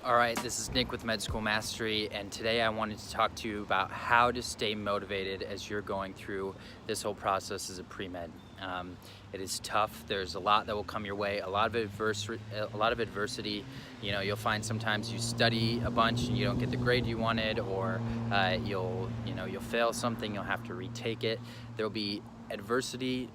All right, this is Nick with Med School Mastery, and today I wanted to talk to you about how to stay motivated as you're going through this whole process as a pre-med. It is tough. There's a lot that will come your way, a lot of adversity. You know, you'll find sometimes you study a bunch and you don't get the grade you wanted, or you'll fail something, you'll have to retake it. There'll be adversity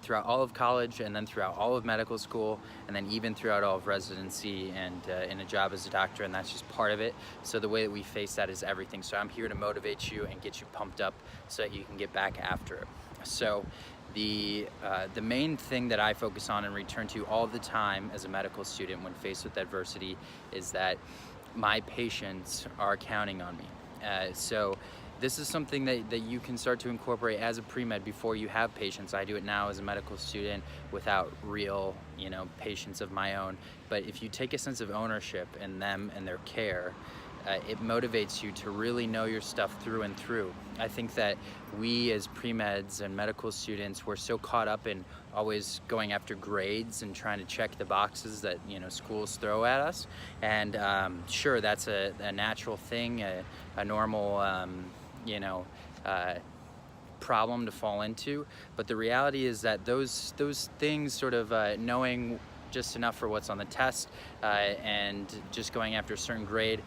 throughout all of college, and then throughout all of medical school, and then even throughout all of residency and in a job as a doctor, and that's just part of it. So the way that we face that is everything. So I'm here to motivate you and get you pumped up so that you can get back after it. So the main thing that I focus on and return to all the time as a medical student when faced with adversity is that my patients are counting on me. So this is something that you can start to incorporate as a pre-med before you have patients. I do it now as a medical student without real, patients of my own. But if you take a sense of ownership in them and their care, it motivates you to really know your stuff through and through. I think that we as pre-meds and medical students, we're so caught up in always going after grades and trying to check the boxes that schools throw at us. And sure, that's a natural thing, a normal problem to fall into. But the reality is that those things, sort of knowing just enough for what's on the test and just going after a certain grade,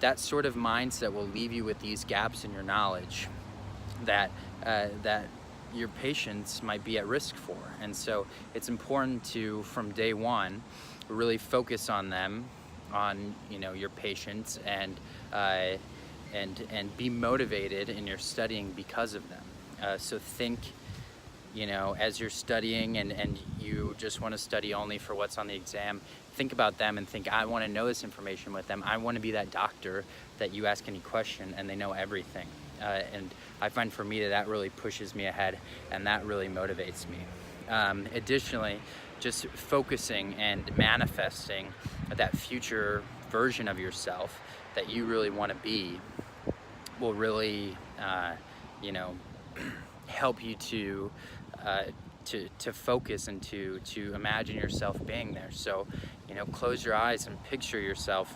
that sort of mindset will leave you with these gaps in your knowledge that your patients might be at risk for. And so it's important to, from day one, really focus on them, on your patients, and be motivated in your studying because of them. So think, as you're studying and you just want to study only for what's on the exam, think about them and think, I want to know this information with them. I want to be that doctor that you ask any question and they know everything. And I find for me that really pushes me ahead, and that really motivates me. Additionally, just focusing and manifesting that future version of yourself that you really want to be will really, help you to focus and to imagine yourself being there. So, close your eyes and picture yourself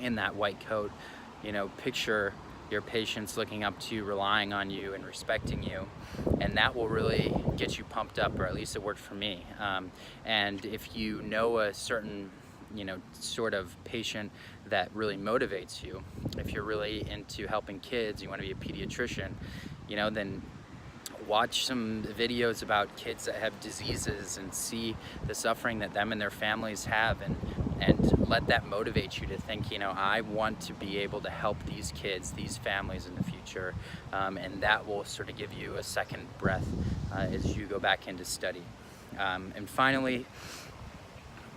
in that white coat. Picture your patients looking up to you, relying on you, and respecting you, and that will really get you pumped up, or at least it worked for me. And if you know a certain sort of patient that really motivates you, if you're really into helping kids, you want to be a pediatrician, then watch some videos about kids that have diseases and see the suffering that them and their families have, and let that motivate you to think, I want to be able to help these kids, these families in the future, and that will sort of give you a second breath as you go back into study. And finally,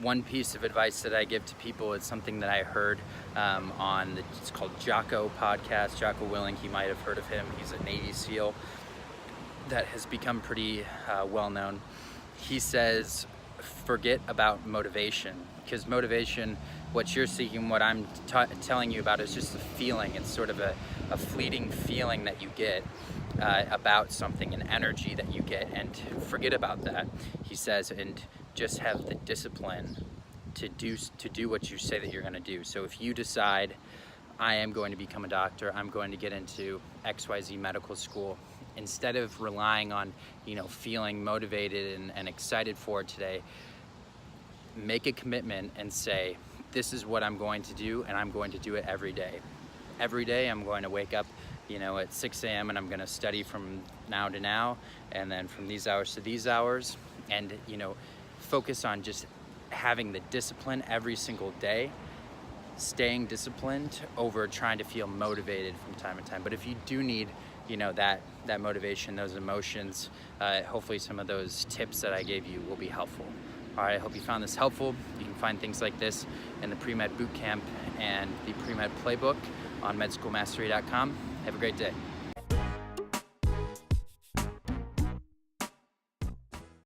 one piece of advice that I give to people is something that I heard it's called Jocko podcast. Jocko Willing, you might have heard of him. He's a Navy SEAL that has become pretty well known. He says, forget about motivation, because motivation, what you're seeking, what I'm telling you about, is just a feeling. It's sort of a fleeting feeling that you get about something, an energy that you get, and forget about that, he says, and just have the discipline to do what you say that you're going to do. So if you decide, I am going to become a doctor, I'm going to get into XYZ medical school, instead of relying on feeling motivated and excited for it today, make a commitment and say, this is what I'm going to do, and I'm going to do it every day. Every day I'm going to wake up at 6 a.m. and I'm going to study from now to now, and then from these hours to these hours, and focus on just having the discipline every single day, staying disciplined over trying to feel motivated from time to time. But if you do need that motivation, those emotions, hopefully some of those tips that I gave you will be helpful. All right, I hope you found this helpful. You can find things like this in the Pre-Med BootCamp and the Pre-Med Playbook on medschoolmastery.com. Have a great day.